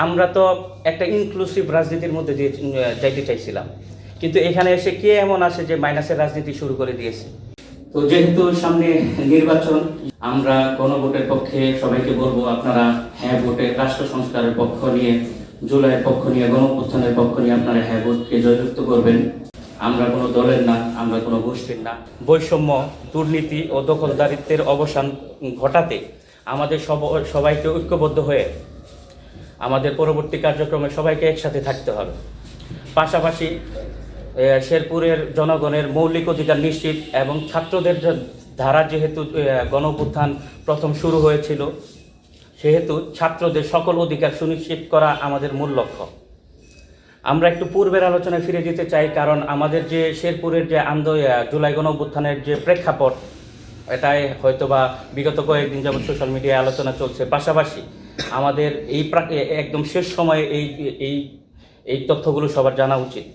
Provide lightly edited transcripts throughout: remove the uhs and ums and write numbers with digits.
আমরা তো একটা ইনক্লুসিভ রাজনীতির মধ্যে দিয়ে যাইতে চাইছিলাম, কিন্তু এখানে এসে কে এমন আসে যে মাইনাসের রাজনীতি শুরু করে দিয়েছে। তো যেহেতু সামনে নির্বাচন, আমরা গণভোটের পক্ষে সবাইকে বলবো আপনারা হ্যাঁ ভোটে রাষ্ট্র সংস্কারের পক্ষ নিয়ে, জুলাইয়ের পক্ষ নিয়ে, গণঅভ্যুত্থানের পক্ষ নিয়ে আপনারা হ্যাঁ ভোটকে জয়যুক্ত করবেন। আমরা কোনো দলের না, আমরা কোনো গোষ্ঠীর না। বৈষম্য, দুর্নীতি ও দখলদারিত্বের অবসান ঘটাতে আমাদের সবাইকে ঐক্যবদ্ধ হয়ে আমাদের পরবর্তী কার্যক্রমে সবাইকে একসাথে থাকতে হবে। পাশাপাশি শেরপুরের জনগণের মৌলিক অধিকার নিশ্চিত এবং ছাত্রদের ধারা যেহেতু গণঅভ্যুত্থান প্রথম শুরু হয়েছিল, সেহেতু ছাত্রদের সকল অধিকার সুনিশ্চিত করা আমাদের মূল লক্ষ্য। আমরা একটু পূর্বের আলোচনায় ফিরে যেতে চাই, কারণ আমাদের যে শেরপুরের যে জুলাই গণঅভ্যুত্থানের যে প্রেক্ষাপট, এটাই হয়তোবা বিগত কয়েকদিন যাবৎ সোশ্যাল মিডিয়ায় আলোচনা চলছে। পাশাপাশি আমাদের একদম শেষ সময়ে এই তথ্যগুলো সবার জানা উচিত।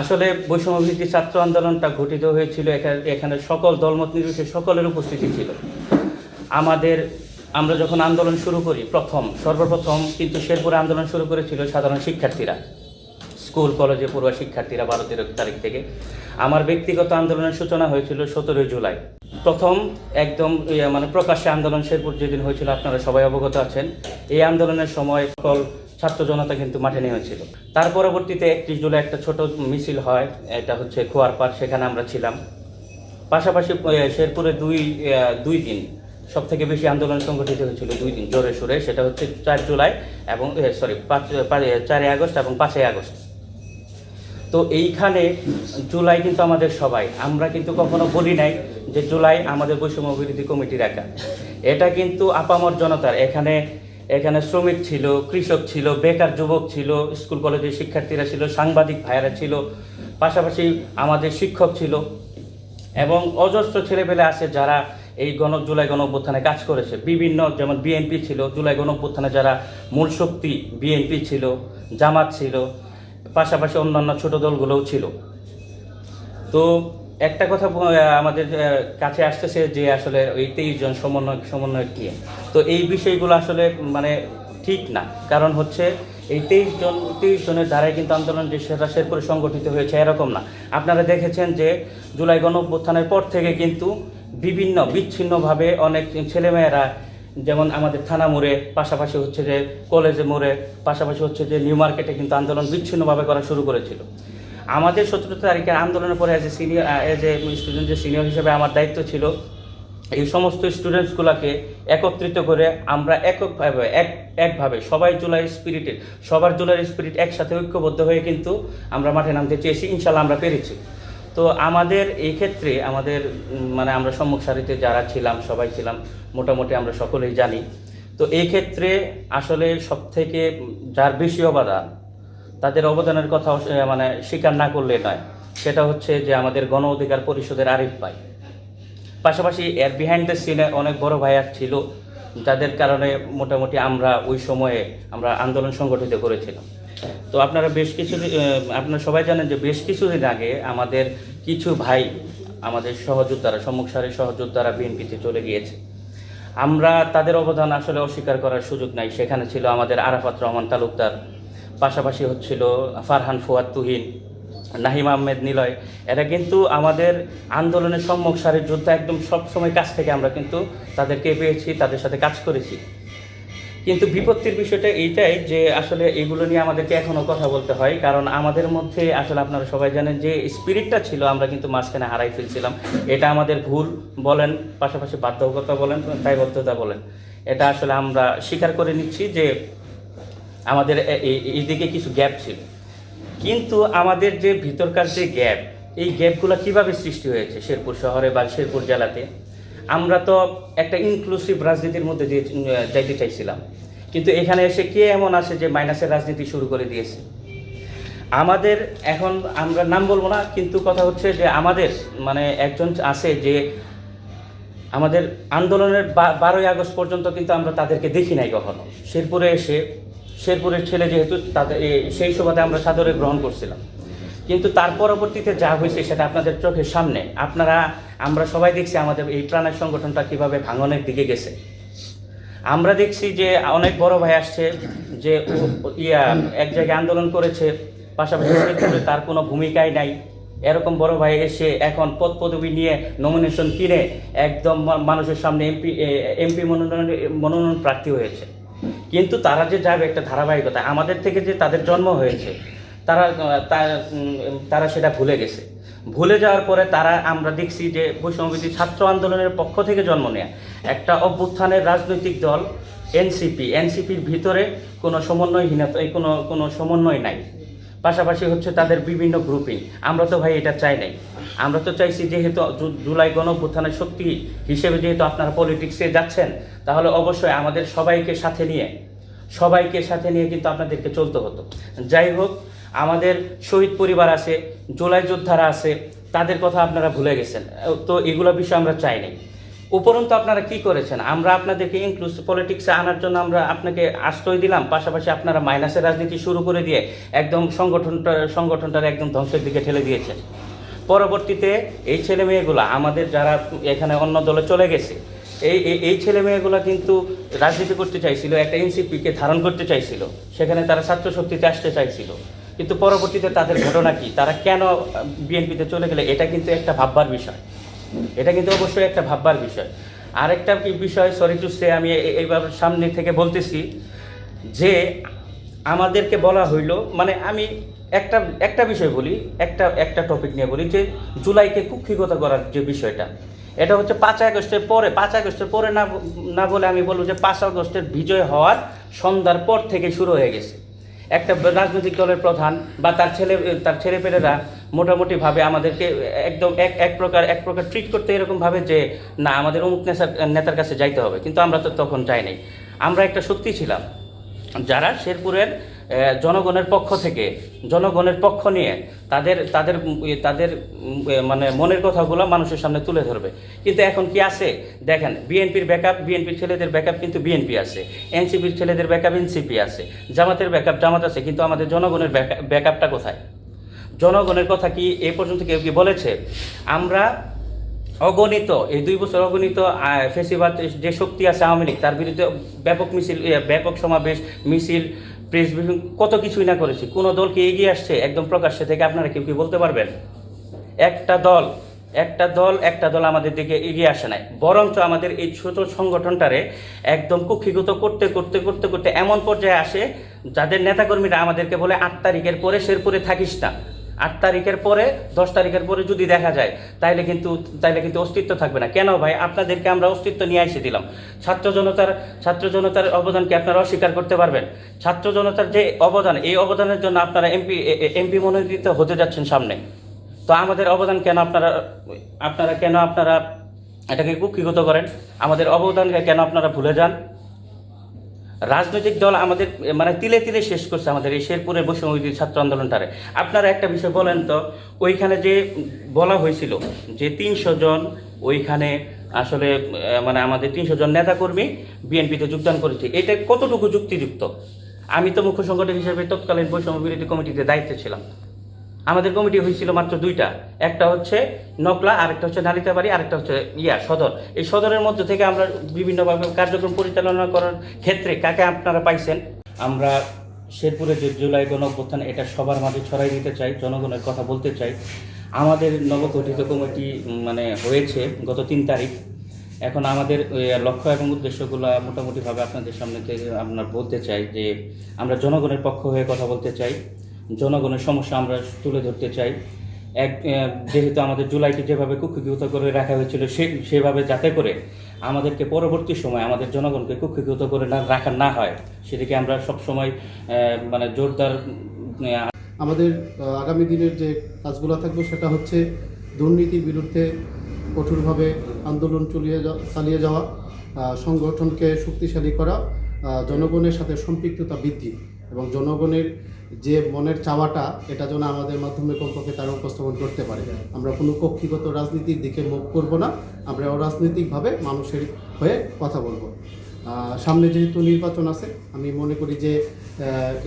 আসলে বৈষম্যভিত্তিক ছাত্র আন্দোলনটা ঘটিত হয়েছিল, এখানে সকল দলমত নির্বিশেষে সকলের উপস্থিতি ছিল। আমরা যখন আন্দোলন শুরু করি সর্বপ্রথম কিন্তু শেরপুরে আন্দোলন শুরু করেছিল সাধারণ শিক্ষার্থীরা, স্কুল কলেজে পড়ুয়া শিক্ষার্থীরা 12 তারিখ থেকে। আমার ব্যক্তিগত আন্দোলনের সূচনা হয়েছিল 17 জুলাই। প্রথম একদম প্রকাশ্যে আন্দোলন শেরপুর যেদিন হয়েছিল, আপনারা সবাই অবগত আছেন। এই আন্দোলনের সময় সকল ছাত্র জনতা কিন্তু মাঠে নেমেছিল। তার পরবর্তীতে 31 জুলাই একটা ছোট মিছিল হয়, এটা হচ্ছে খোয়ারপাড়, সেখানে আমরা ছিলাম। পাশাপাশি শেরপুরে দুই দিন সব থেকে বেশি আন্দোলন সংগঠিত হয়েছিল, 2 দিন জোরে সোরে, সেটা হচ্ছে 4 জুলাই এবং 4 আগস্ট এবং 5 আগস্ট। তো এইখানে জুলাই কিন্তু আমাদের সবাই, আমরা কিন্তু কখনো বলি নাই যে জুলাই আমাদের বৈষম্য বিরোধী কমিটির একা। এটা কিন্তু আপামর জনতার। এখানে শ্রমিক ছিল, কৃষক ছিল, বেকার যুবক ছিল, স্কুল কলেজের শিক্ষার্থীরা ছিল, সাংবাদিক ভাইয়েরা ছিল, পাশাপাশি আমাদের শিক্ষক ছিল এবং অজস্র ছেলেপেলে আছে যারা এই জুলাই গণঅভ্যুত্থানে কাজ করেছে। বিভিন্ন, যেমন বিএনপি ছিল, জুলাই গণঅভ্যুত্থানে যারা মূল শক্তি বিএনপি ছিল, জামাত ছিল, পাশাপাশি অন্যান্য ছোট দলগুলোও ছিল। তো একটা কথা আমাদের কাছে আসতেছে যে আসলে ওই 23 জন সমন্বয়ক কি, তো এই বিষয়গুলো আসলে ঠিক না। কারণ হচ্ছে এই 23 জনের দ্বারাই কিন্তু আন্দোলন যে শেরপুরে সংগঠিত হয়েছে এরকম না। আপনারা দেখেছেন যে জুলাই গণঅভ্যুত্থানের পর থেকে কিন্তু বিচ্ছিন্নভাবে অনেক ছেলেমেয়েরা, যেমন আমাদের থানা মোড়ে, পাশাপাশি হচ্ছে যে কলেজে মোড়ে, পাশাপাশি হচ্ছে যে নিউ মার্কেটে কিন্তু আন্দোলন বিচ্ছিন্নভাবে করা শুরু করেছিল। আমাদের 17 তারিখের আন্দোলনের পরে এজ এ স্টুডেন্ট, যে সিনিয়র হিসেবে আমার দায়িত্ব ছিল এই সমস্ত স্টুডেন্টসগুলোকে একত্রিত করে আমরা একভাবে সবার জুলাই স্পিরিট একসাথে ঐক্যবদ্ধ হয়ে কিন্তু আমরা মাঠে নামতে চেয়েছি। ইনশাল্লাহ আমরা পেরেছি। তো আমাদের এই ক্ষেত্রে আমরা সম্মুখ সারিতে যারা ছিলাম, সবাই ছিলাম, মোটামুটি আমরা সকলেই জানি। তো এই ক্ষেত্রে আসলে সবথেকে যার বেশি অবদান, তাদের অবদানের কথা স্বীকার না করলে নয়, সেটা হচ্ছে যে আমাদের গণ অধিকার পরিষদের আরিফ ভাই। পাশাপাশি এর বিহাইন্ড দ্য সিনে অনেক বড় ভাইয়ার ছিল, যাদের কারণে মোটামুটি আমরা ওই সময়ে আন্দোলন সংগঠিত করেছিলাম। তো আপনারা সবাই জানেন যে বেশ কিছুদিন আগে আমাদের কিছু ভাই, আমাদের সহযোদ্ধারা, সম্মুখ সারির সহযোদ্ধারা বিএনপিতে চলে গিয়েছে। আমরা তাদের অবদান আসলে অস্বীকার করার সুযোগ নাই। সেখানে ছিল আমাদের আরাফাত রহমান তালুকদার, পাশাপাশি হচ্ছিল ফারহান ফুয়াদ তুহিন, নাহিম আহমেদ নিলয়। এরা কিন্তু আমাদের আন্দোলনের সম্মুখ সারির যোদ্ধা, একদম সবসময় কাছ থেকে আমরা কিন্তু তাদেরকে পেয়েছি, তাদের সাথে কাজ করেছি। কিন্তু বিপত্তির বিষয়টা এইটাই যে আসলে এগুলো নিয়ে আমাদেরকে এখনও কথা বলতে হয়, কারণ আমাদের মধ্যে আসলে আপনারা সবাই জানেন যে স্পিরিটটা ছিল, আমরা কিন্তু মাঝখানে হারাই ফেলছিলাম। এটা আমাদের ভুল বলেন, পাশাপাশি বাধ্যকতা বলেন, দায়বদ্ধতা বলেন, এটা আসলে আমরা স্বীকার করে নিচ্ছি যে আমাদের এইদিকে কিছু গ্যাপ ছিল। কিন্তু আমাদের যে ভিতরকার যে গ্যাপ, এই গ্যাপগুলো কিভাবে সৃষ্টি হয়েছে শেরপুর শহরে বা শেরপুর জেলাতে? আমরা তো একটা ইনক্লুসিভ রাজনীতির মধ্যে দিয়ে যাইতে চাইছিলাম, কিন্তু এখানে এসে কে এমন আসে যে মাইনাসের রাজনীতি শুরু করে দিয়েছে। আমাদের এখন আমরা নাম বলবো না, কিন্তু কথা হচ্ছে যে আমাদের একজন আছে যে আমাদের আন্দোলনের 12ই আগস্ট পর্যন্ত কিন্তু আমরা তাদেরকে দেখি নাই কখনো। শেরপুরের ছেলে যেহেতু, তাদের সেই সুবাদে আমরা সাদরে গ্রহণ করছিলাম। কিন্তু তার পরবর্তীতে যা হয়েছে সেটা আপনাদের চোখের সামনে। আমরা সবাই দেখছি আমাদের এই প্রাণের সংগঠনটা কিভাবে ভাঙনের দিকে গেছে। আমরা দেখছি যে অনেক বড় ভাই আসছে যে এক জায়গায় আন্দোলন করেছে, পাশাপাশি শেরপুরে তার কোনো ভূমিকাই নাই। এরকম বড় ভাই এসে এখন পদ পদবি নিয়ে নমিনেশন কিনে একদম মানুষের সামনে এমপি মনোনয়ন প্রার্থী হয়েছে। কিন্তু তারা যে যাবে একটা ধারাবাহিকতা, আমাদের থেকে যে তাদের জন্ম হয়েছে তারা তারা সেটা ভুলে গেছে। ভুলে যাওয়ার পরে তারা, আমরা দেখছি যে বৈষম্যবিরোধী ছাত্র আন্দোলনের পক্ষ থেকে জন্ম নেয়া একটা অভ্যুত্থানের রাজনৈতিক দল এনসিপির ভিতরে কোনো সমন্বয়হীনতা, কোনো সমন্বয় নাই। পাশাপাশি হচ্ছে তাদের বিভিন্ন গ্রুপিং। আমরা তো ভাই এটা চাই নাই। আমরা তো চাইছি যেহেতু জুলাই গণঅভ্যুত্থানের শক্তি হিসেবে যেহেতু আপনারা পলিটিক্সে যাচ্ছেন, তাহলে অবশ্যই আমাদের সবাইকে সাথে নিয়ে কিন্তু আপনাদেরকে চলতে হতো। যাই হোক, আমাদের শহীদ পরিবার আছে, জুলাই যোদ্ধারা আছে, তাদের কথা আপনারা ভুলে গেছেন। তো এগুলো বিষয় আমরা চাই নাই। উপরন্তু আপনারা কি করেছেন, আমরা আপনাদেরকে ইনক্লুসিভ পলিটিক্সে আনার জন্য আমরা আপনাকে আশ্রয় দিলাম, পাশাপাশি আপনারা মাইনাসের রাজনীতি শুরু করে দিয়ে একদম সংগঠনটার একদম ধ্বংসের দিকে ঠেলে দিয়েছেন। পরবর্তীতে এই ছেলে মেয়েগুলো আমাদের যারা এখানে অন্য দলে চলে গেছে, এই ছেলে মেয়েগুলো কিন্তু রাজনীতি করতে চাইছিল, একটা এনসিপিকে ধারণ করতে চাইছিল, সেখানে তারা ছাত্র শক্তিতে আসতে চাইছিল। কিন্তু পরবর্তীতে তাদের ঘটনা কি, তারা কেন বিএনপিতে চলে গেলে, এটা কিন্তু একটা ভাববার বিষয়। এটা কিন্তু অবশ্যই একটা ভাববার বিষয়। আরেকটা বিষয়, সরি টু সে, আমি এইবার সামনে থেকে বলতেছি যে আমাদেরকে বলা হইলো, মানে আমি একটা বিষয় বলি, একটা টপিক নিয়ে বলি, যে জুলাইকে কুক্ষিগত করার যে বিষয়টা, এটা হচ্ছে 5 আগস্টের পরে না বলে আমি বলবো যে 5 আগস্টের বিজয় হওয়ার সন্ধ্যার পর থেকে শুরু হয়ে গেছে। একটা রাজনৈতিক দলের প্রধান বা তার ছেলেপেলেরা মোটামুটিভাবে আমাদেরকে একদম এক প্রকার ট্রিট করতে এরকমভাবে যে না, আমাদের অমুক নেতার কাছে যাইতে হবে। কিন্তু আমরা তো তখন যাই নাই। আমরা একটা শক্তি ছিলাম যারা শেরপুরের জনগণের পক্ষ নিয়ে তাদের মানে মনের কথাগুলো মানুষের সামনে তুলে ধরবে। কিন্তু এখন কি আছে দেখেন, বিএনপির ছেলেদের ব্যাকআপ কিন্তু বিএনপি আছে, এনসিপির ছেলেদের ব্যাকআপ এনসিপি আছে, জামাতের ব্যাকআপ জামাত আছে, কিন্তু আমাদের জনগণের ব্যাকআপটা কোথায়? জনগণের কথা কি এ পর্যন্ত কেউ কি বলেছে? আমরা অগণিত, এই 2 বছর অগণিত ফেসিবাদ যে শক্তি আছে আওয়ামী লীগ, তার বিরুদ্ধে ব্যাপক সমাবেশ, মিছিল, প্রেস ব্রিফিং, কত কিছুই না করেছি। কোনো দল কি এগিয়ে আসছে একদম প্রকাশ্যে থেকে? আপনারা কেউ কি বলতে পারবেন? একটা দল আমাদের দিকে এগিয়ে আসে নাই। বরঞ্চ আমাদের এই ছোট সংগঠনটারে একদম কুক্ষিগত করতে এমন পর্যায়ে আসে, যাদের নেতাকর্মীরা আমাদেরকে বলে 8 তারিখের পরে শেরপুরে থাকিস না, 8 তারিখের পরে 10 তারিখের পরে যদি দেখা যায় তাইলে কিন্তু অস্তিত্ব থাকবে না। কেন ভাই? আপনাদেরকে আমরা অস্তিত্ব নিয়ে এসে দিলাম। ছাত্র জনতার অবদানকে আপনারা অস্বীকার করতে পারবেন? ছাত্র জনতার যে অবদান, এই অবদানের জন্য আপনারা এমপি মনোনীত হতে যাচ্ছেন সামনে। তো আমাদের অবদান কেন আপনারা এটাকে কুক্ষিগত করেন? আমাদের অবদানকে কেন আপনারা ভুলে যান? রাজনৈতিক দল আমাদের মানে তিলে তিলে শেষ করছে আমাদের এই শেরপুরের বৈষম্যবিরোধী ছাত্র আন্দোলনটারে। আপনারা একটা বিষয় বলেন তো, ওইখানে যে বলা হয়েছিল যে 300 জন ওইখানে আসলে মানে আমাদের 300 জন নেতাকর্মী বিএনপিতে যোগদান করেছে, এটা কতটুকু যুক্তিযুক্ত? আমি তো মুখ্য সংগঠক হিসেবে তৎকালীন বৈষম্যবিরোধী কমিটিতে দায়িত্বে ছিলাম। আমাদের কমিটি হয়েছিল মাত্র 2টা, একটা হচ্ছে নকলা, আরেকটা হচ্ছে নালিতাবাড়ি, আরেকটা হচ্ছে সদর। এই সদরের মধ্যে থেকে আমরা বিভিন্নভাবে কার্যক্রম পরিচালনা করার ক্ষেত্রে কাকে আপনারা পাইছেন? আমরা শেরপুরে যে জুলাই গণঅভ্যুত্থান, এটা সবার মাঝে ছড়াই দিতে চাই, জনগণের কথা বলতে চাই। আমাদের নবগঠিত কমিটি মানে হয়েছে গত 3 তারিখ। এখন আমাদের লক্ষ্য এবং উদ্দেশ্যগুলো মোটামুটিভাবে আপনাদের সামনে থেকে আপনার বলতে চাই যে আমরা জনগণের পক্ষ হয়ে কথা বলতে চাই, জনগণের সমস্যা আমরা তুলে ধরতে চাই। যেহেতু আমাদের জুলাইকে যেভাবে কুক্ষিগত করে রাখা হয়েছিল, সেভাবে যাতে করে আমাদেরকে পরবর্তী সময় আমাদের জনগণকে কুক্ষিগত করে রাখা না হয়, সেদিকে আমরা সবসময় মানে জোরদার। আমাদের আগামী দিনের যে কাজগুলো থাকবে সেটা হচ্ছে দুর্নীতির বিরুদ্ধে কঠোরভাবে আন্দোলন চালিয়ে যাওয়া, সংগঠনকে শক্তিশালী করা, জনগণের সাথে সম্পৃক্ততা বৃদ্ধি এবং জনগণের যে মনের চাওয়াটা, এটা যেন আমাদের মাধ্যমে কমপক্ষে তারা উপস্থাপন করতে পারে। আমরা কোনো কক্ষিগত রাজনীতির দিকে মুখ করব না, আমরা অরাজনৈতিকভাবে মানুষের হয়ে কথা বলবো। সামনে যেহেতু নির্বাচন আছে, আমি মনে করি যে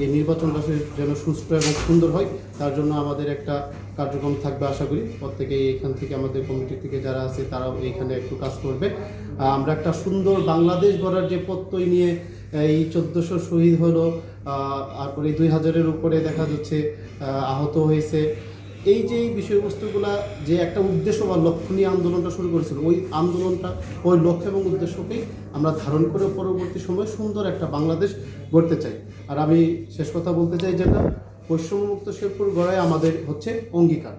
এই নির্বাচনটা যেন সুষ্ঠু এবং সুন্দর হয়, তার জন্য আমাদের একটা কার্যক্রম থাকবে আশা করি। প্রত্যেকেই এখান থেকে আমাদের কমিটি থেকে যারা আছে তারাও এইখানে একটু কাজ করবে। আমরা একটা সুন্দর বাংলাদেশ গড়ার যে প্রত্যয় নিয়ে এই 1400 শহীদ হলো, তারপরে 2000-এর উপরে দেখা যাচ্ছে আহত হয়েছে, এই যে এই বিষয়বস্তুগুলা যে একটা উদ্দেশ্য বা লক্ষ্য নিয়ে আন্দোলনটা শুরু করেছিল, ওই আন্দোলনটা ওই লক্ষ্য এবং উদ্দেশ্যকেই আমরা ধারণ করে পরবর্তী সময়ে সুন্দর একটা বাংলাদেশ গড়তে চাই। আর আমি শেষ কথা বলতে চাই যেটা, বৈষম্যমুক্ত শেরপুর গড়াই আমাদের হচ্ছে অঙ্গীকার।